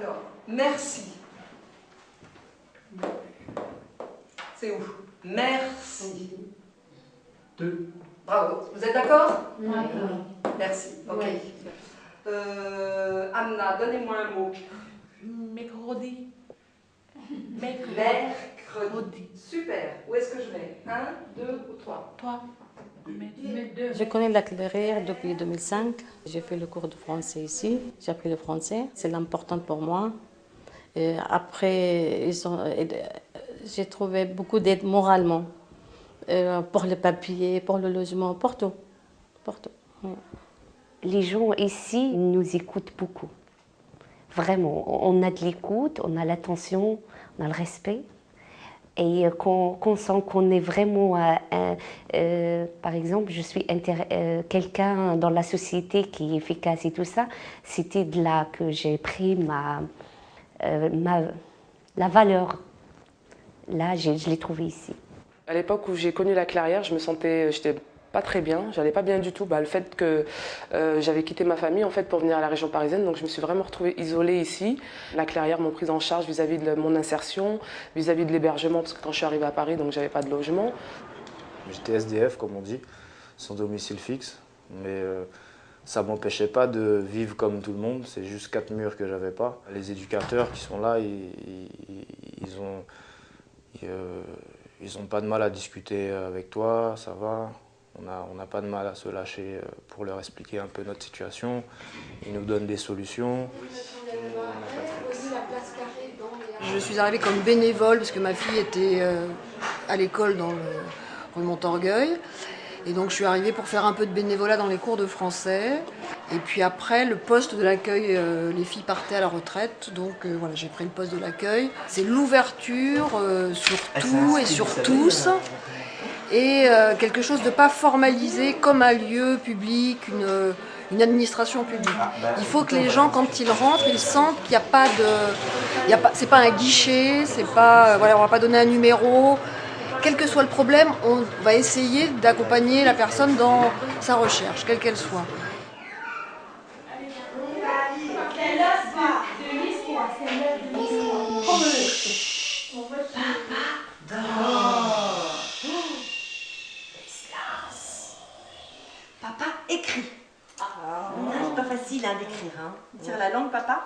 Alors, merci. C'est où? Merci. 2. Bravo. Vous êtes d'accord? Oui. Merci. Ok. Oui. Anna, donnez-moi un mot. Mercredi. Mercredi. Super. Où est-ce que je mets? 1, 2 ou 3? Toi. Je connais la clairière depuis 2005. J'ai fait le cours de français ici. J'ai appris le français. C'est l'important pour moi. Et après, j'ai trouvé beaucoup d'aide moralement. Pour les papiers, pour le logement, pour tout. Pour tout. Ouais. Les gens ici nous écoutent beaucoup. Vraiment, on a de l'écoute, on a l'attention, on a le respect. Et qu'on sent qu'on est vraiment, par exemple, je suis quelqu'un dans la société qui est efficace et tout ça, c'était de là que j'ai pris la valeur. Là, je l'ai trouvée ici. À l'époque où j'ai connu la clairière, j'étais pas très bien, j'allais pas bien du tout. Le fait que j'avais quitté ma famille en fait pour venir à la région parisienne, donc je me suis vraiment retrouvée isolée ici. La clairière m'a prise en charge vis-à-vis de mon insertion, vis-à-vis de l'hébergement, parce que quand je suis arrivée à Paris, donc j'avais pas de logement. J'étais SDF comme on dit, sans domicile fixe, mais ça m'empêchait pas de vivre comme tout le monde. C'est juste 4 murs que j'avais pas. Les éducateurs qui sont là, ils ont pas de mal à discuter avec toi, ça va. On n'a pas de mal à se lâcher pour leur expliquer un peu notre situation. Ils nous donnent des solutions. Je suis arrivée comme bénévole parce que ma fille était à l'école dans le rue Montorgueil. Et donc je suis arrivée pour faire un peu de bénévolat dans les cours de français. Et puis après, le poste de l'accueil, les filles partaient à la retraite. Donc voilà, j'ai pris le poste de l'accueil. C'est l'ouverture sur tout et sur tous. Et quelque chose de pas formalisé comme un lieu public, une administration publique. Il faut que les gens, quand ils rentrent, ils sentent qu'il n'y a pas de... c'est pas un guichet, c'est pas... voilà, on va pas donner un numéro. Quel que soit le problème, on va essayer d'accompagner la personne dans sa recherche, quelle qu'elle soit. Papa écrit. C'est pas facile d'écrire. Tire la langue, papa.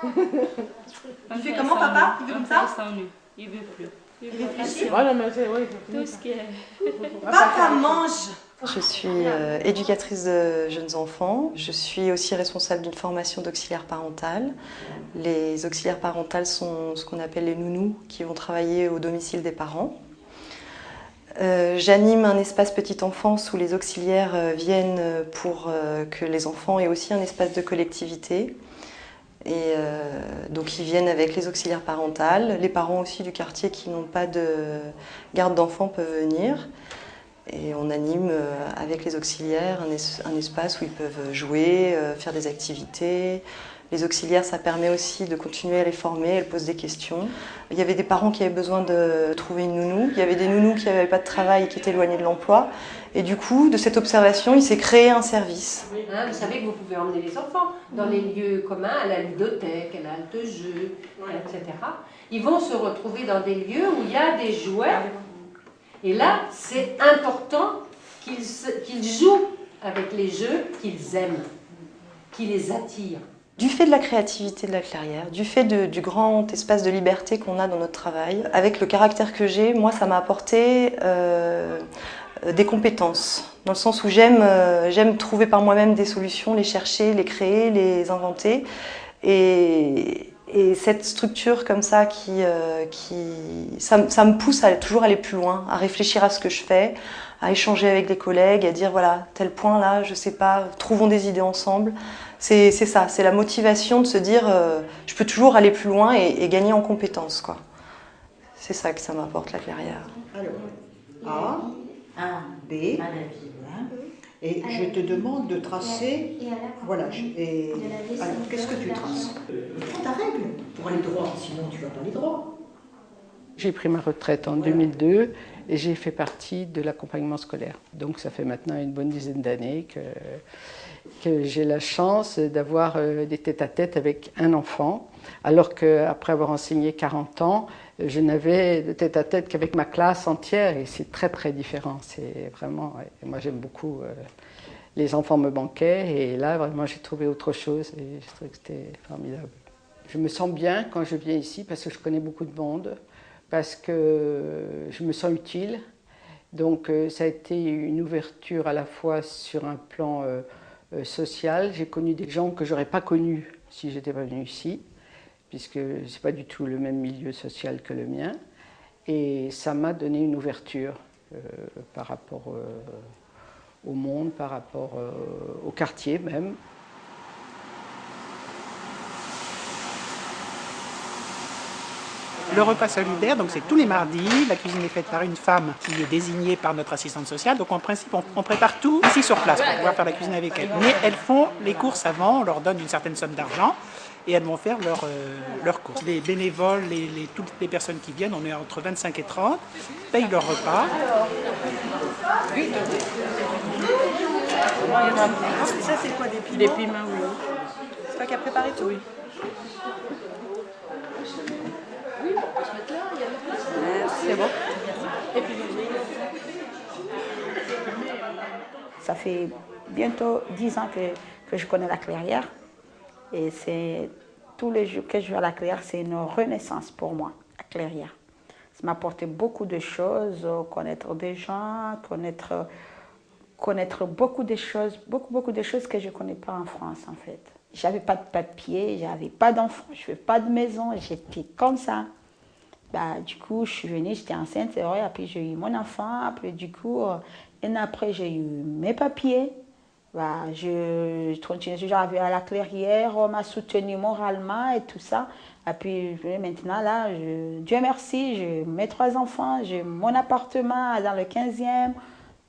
Il fait comment, papa? Il veut comme ça? Il veut plus. Il réfléchit. Tout ce qui est... Papa mange. Je suis éducatrice de jeunes enfants. Je suis aussi responsable d'une formation d'auxiliaire parental. Les auxiliaires parentales sont ce qu'on appelle les nounous, qui vont travailler au domicile des parents. J'anime un espace petite enfance où les auxiliaires viennent pour que les enfants aient aussi un espace de collectivité. Et donc ils viennent avec les auxiliaires parentales. Les parents aussi du quartier qui n'ont pas de garde d'enfants peuvent venir. Et on anime avec les auxiliaires un espace où ils peuvent jouer, faire des activités. Les auxiliaires, ça permet aussi de continuer à les former, elles posent des questions. Il y avait des parents qui avaient besoin de trouver une nounou. Il y avait des nounous qui n'avaient pas de travail et qui étaient éloignés de l'emploi. Et du coup, de cette observation, il s'est créé un service. Vous savez que vous pouvez emmener les enfants dans les lieux communs, à la ludothèque, à la halte de jeu, etc. Ils vont se retrouver dans des lieux où il y a des jouets. Et là, c'est important qu'ils jouent avec les jeux qu'ils aiment, qui les attirent. Du fait de la créativité de la clairière, du fait du grand espace de liberté qu'on a dans notre travail, avec le caractère que j'ai, moi ça m'a apporté des compétences, dans le sens où j'aime trouver par moi-même des solutions, les chercher, les créer, les inventer. Et cette structure comme ça, ça me pousse à toujours aller plus loin, à réfléchir à ce que je fais, à échanger avec les collègues, à dire voilà, tel point là, je sais pas, trouvons des idées ensemble. C'est ça, c'est la motivation de se dire je peux toujours aller plus loin et gagner en compétences, quoi. C'est ça que ça m'apporte, la clairière. Alors, A, B, et je te demande de tracer, voilà, alors qu'est-ce que tu traces? Il faut ta règle pour aller droit, sinon tu vas pas aller droit. J'ai pris ma retraite en 2002 et j'ai fait partie de l'accompagnement scolaire. Donc ça fait maintenant une bonne dizaine d'années que j'ai la chance d'avoir des tête-à-tête avec un enfant, alors qu'après avoir enseigné 40 ans, je n'avais de tête-à-tête qu'avec ma classe entière, et c'est très très différent. C'est vraiment, moi j'aime beaucoup, les enfants me manquaient, et là vraiment j'ai trouvé autre chose, et je trouvais que c'était formidable. Je me sens bien quand je viens ici parce que je connais beaucoup de monde, parce que je me sens utile. Donc ça a été une ouverture à la fois sur un plan social. J'ai connu des gens que je n'aurais pas connus si je n'étais pas venue ici, puisque ce n'est pas du tout le même milieu social que le mien. Et ça m'a donné une ouverture par rapport au monde, par rapport au quartier même. Le repas solidaire, donc c'est tous les mardis. La cuisine est faite par une femme qui est désignée par notre assistante sociale. Donc en principe, on prépare tout ici sur place pour pouvoir faire la cuisine avec elles. Mais elles font les courses avant, on leur donne une certaine somme d'argent et elles vont faire leurs courses. Les bénévoles, toutes les personnes qui viennent, on est entre 25 et 30, payent leur repas. Ça, c'est quoi, des piments? Des piments, oui. C'est toi qui as préparé tout? Oui. C'est bon. Ça fait bientôt 10 ans que je connais la Clairière. Et c'est tous les jours que je vais à la Clairière, c'est une renaissance pour moi, la Clairière. Ça m'a apporté beaucoup de choses, connaître des gens, connaître beaucoup de choses que je ne connais pas en France en fait. J'avais pas de papier, j'avais pas d'enfant, je n'avais pas de maison, j'étais comme ça. Du coup, je suis venue, j'étais enceinte, c'est vrai, après j'ai eu mon enfant, après du coup, après j'ai eu mes papiers. Je continue, j'arrive à la Clairière, on m'a soutenu moralement et tout ça. Et puis maintenant, là, Dieu merci, j'ai mes 3 enfants, j'ai mon appartement dans le 15e,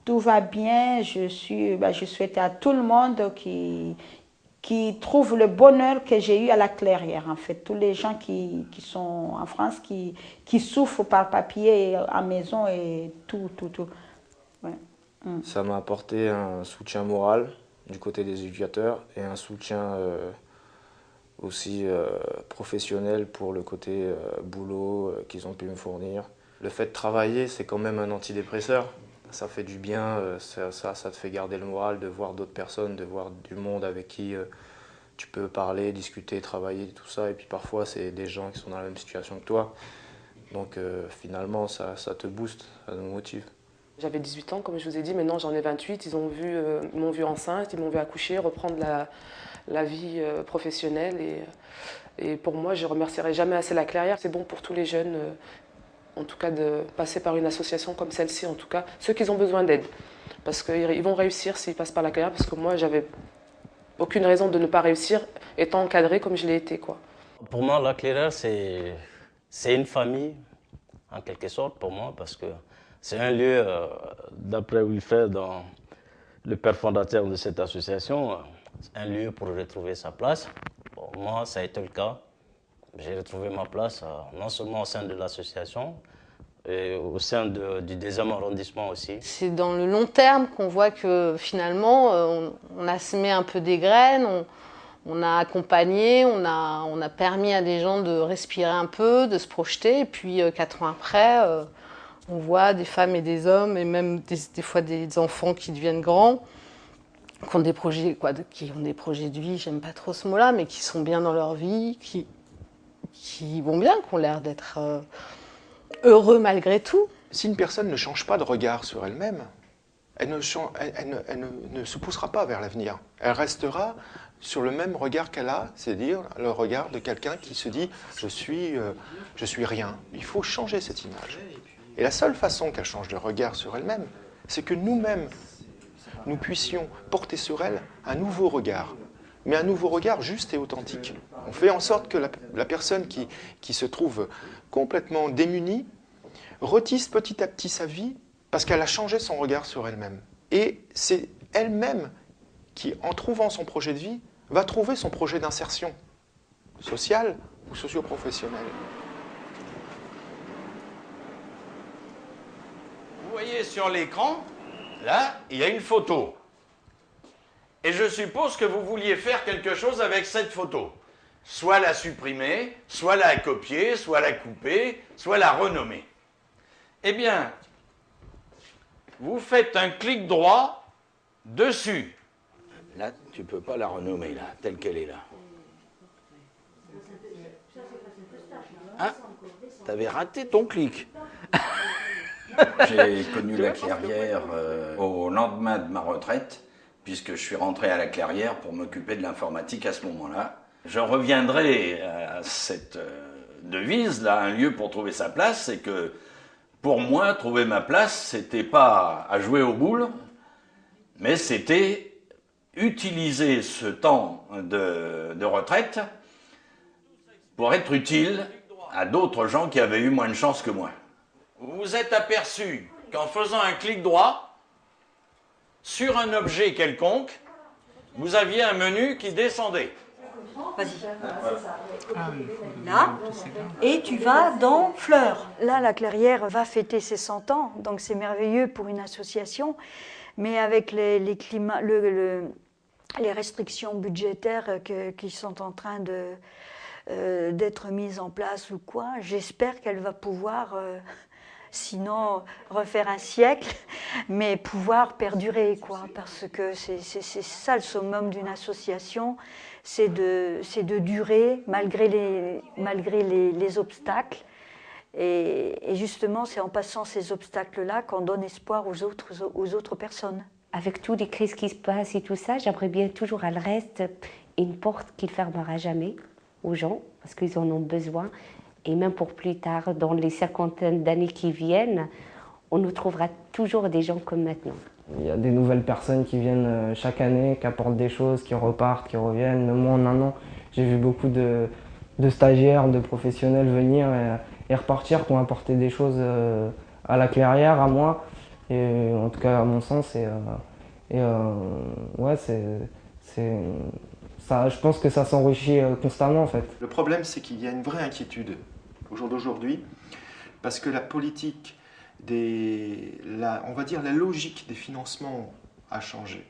tout va bien. Je souhaite à tout le monde qui trouve le bonheur que j'ai eu à la Clairière. En fait, tous les gens qui sont en France, qui souffrent par papier, à maison et tout. Ouais. Ça m'a apporté un soutien moral du côté des éducateurs et un soutien aussi professionnel pour le côté boulot qu'ils ont pu me fournir. Le fait de travailler, c'est quand même un antidépresseur. Ça fait du bien, ça te fait garder le moral de voir d'autres personnes, de voir du monde avec qui tu peux parler, discuter, travailler, tout ça. Et puis parfois, c'est des gens qui sont dans la même situation que toi. Donc finalement, ça te booste, ça nous motive. J'avais 18 ans, comme je vous ai dit, maintenant j'en ai 28. Ils m'ont vu enceinte, ils m'ont vu accoucher, reprendre la vie professionnelle. Et pour moi, je ne remercierai jamais assez la Clairière. C'est bon pour tous les jeunes, en tout cas, de passer par une association comme celle-ci, en tout cas, ceux qui ont besoin d'aide. Parce qu'ils vont réussir s'ils passent par la Clairière, parce que moi, j'avais aucune raison de ne pas réussir, étant encadrée comme je l'ai été, quoi. Pour moi, la Clairière, c'est une famille, en quelque sorte, pour moi, parce que c'est un lieu, d'après Wilfred, le père fondateur de cette association, c'est un lieu pour retrouver sa place. Bon, moi, ça a été le cas. J'ai retrouvé ma place, non seulement au sein de l'association, et au sein du 2e arrondissement aussi. C'est dans le long terme qu'on voit que finalement, on a semé un peu des graines, on a accompagné, on a permis à des gens de respirer un peu, de se projeter. Et puis 4 ans après, on voit des femmes et des hommes, et même des fois des enfants qui deviennent grands, qui ont des projets, de vie, j'aime pas trop ce mot-là, mais qui sont bien dans leur vie, qui vont bien, qui ont l'air d'être heureux malgré tout. Si une personne ne change pas de regard sur elle-même, elle ne se poussera pas vers l'avenir. Elle restera sur le même regard qu'elle a, c'est-à-dire le regard de quelqu'un qui se dit « je suis rien ». Il faut changer cette image. Et la seule façon qu'elle change de regard sur elle-même, c'est que nous-mêmes, nous puissions porter sur elle un nouveau regard. Mais un nouveau regard juste et authentique. On fait en sorte que la personne qui se trouve complètement démunie retisse petit à petit sa vie parce qu'elle a changé son regard sur elle-même. Et c'est elle-même qui, en trouvant son projet de vie, va trouver son projet d'insertion sociale ou socio-professionnelle. sur l'écran, là, il y a une photo. Et je suppose que vous vouliez faire quelque chose avec cette photo. Soit la supprimer, soit la copier, soit la couper, soit la renommer. Eh bien, vous faites un clic droit dessus. Là, tu ne peux pas la renommer, là, telle qu'elle est là. Ah, t'avais raté ton clic. J'ai connu la Clairière au lendemain de ma retraite, puisque je suis rentré à la Clairière pour m'occuper de l'informatique à ce moment-là. Je reviendrai à cette devise, là, un lieu pour trouver sa place, c'est que pour moi, trouver ma place, c'était pas à jouer aux boules, mais c'était utiliser ce temps de retraite pour être utile à d'autres gens qui avaient eu moins de chance que moi. Vous vous êtes aperçu qu'en faisant un clic droit sur un objet quelconque, vous aviez un menu qui descendait. Vas-y. Là, et tu vas dans Fleurs. Là, la Clairière va fêter ses 100 ans, donc c'est merveilleux pour une association, mais avec les restrictions budgétaires qui sont en train d'être mises en place ou quoi, j'espère qu'elle va pouvoir, sinon refaire un siècle, mais pouvoir perdurer, quoi, parce que c'est ça le summum d'une association, c'est de durer malgré les obstacles. Et justement, c'est en passant ces obstacles-là qu'on donne espoir aux autres personnes. Avec toutes les crises qui se passent et tout ça, j'aimerais bien toujours, elle reste une porte qui ne fermera jamais aux gens, parce qu'ils en ont besoin. Et même pour plus tard, dans les cinquantaines d'années qui viennent, on nous trouvera toujours des gens comme maintenant. Il y a des nouvelles personnes qui viennent chaque année, qui apportent des choses, qui repartent, qui reviennent. Même moi, en un an, j'ai vu beaucoup de stagiaires, de professionnels venir et repartir, qui ont apporté des choses à la Clairière, à moi, et en tout cas à mon sens. Ouais, ça, je pense que ça s'enrichit constamment en fait. Le problème, c'est qu'il y a une vraie inquiétude au jour d'aujourd'hui, parce que la politique, on va dire la logique des financements a changé.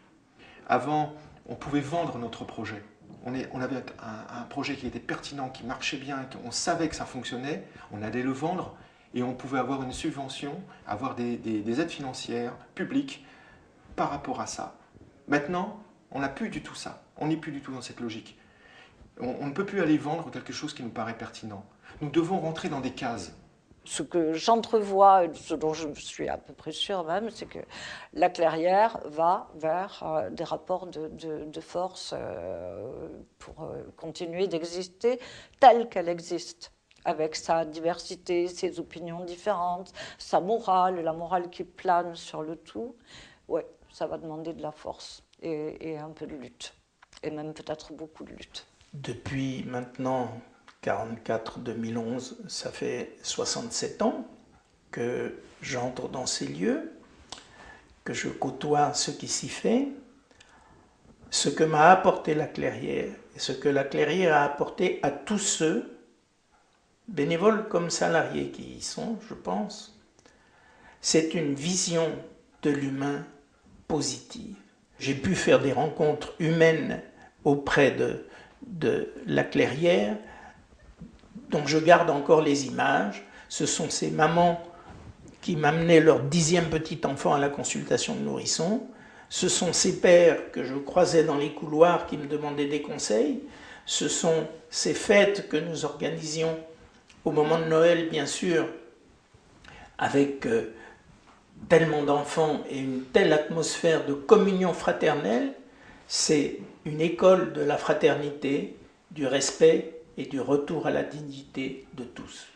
Avant, on pouvait vendre notre projet. On avait un projet qui était pertinent, qui marchait bien, on savait que ça fonctionnait, on allait le vendre et on pouvait avoir une subvention, avoir des aides financières publiques par rapport à ça. Maintenant, on n'a plus du tout ça. On n'est plus du tout dans cette logique. On ne peut plus aller vendre quelque chose qui nous paraît pertinent. Nous devons rentrer dans des cases. Ce que j'entrevois, ce dont je suis à peu près sûre même, c'est que la Clairière va vers des rapports de force pour continuer d'exister telle qu'elle existe, avec sa diversité, ses opinions différentes, sa morale, la morale qui plane sur le tout. Ouais, ça va demander de la force et un peu de lutte, et même peut-être beaucoup de lutte. Depuis maintenant 1944-2011, ça fait 67 ans que j'entre dans ces lieux, que je côtoie ce qui s'y fait, ce que m'a apporté la Clairière et ce que la Clairière a apporté à tous ceux, bénévoles comme salariés qui y sont, je pense, c'est une vision de l'humain positive. J'ai pu faire des rencontres humaines auprès de la Clairière, dont je garde encore les images. Ce sont ces mamans qui m'amenaient leur 10e petit enfant à la consultation de nourrisson. Ce sont ces pères que je croisais dans les couloirs qui me demandaient des conseils. Ce sont ces fêtes que nous organisions au moment de Noël, bien sûr, avec tellement d'enfants et une telle atmosphère de communion fraternelle. C'est une école de la fraternité, du respect et du retour à la dignité de tous.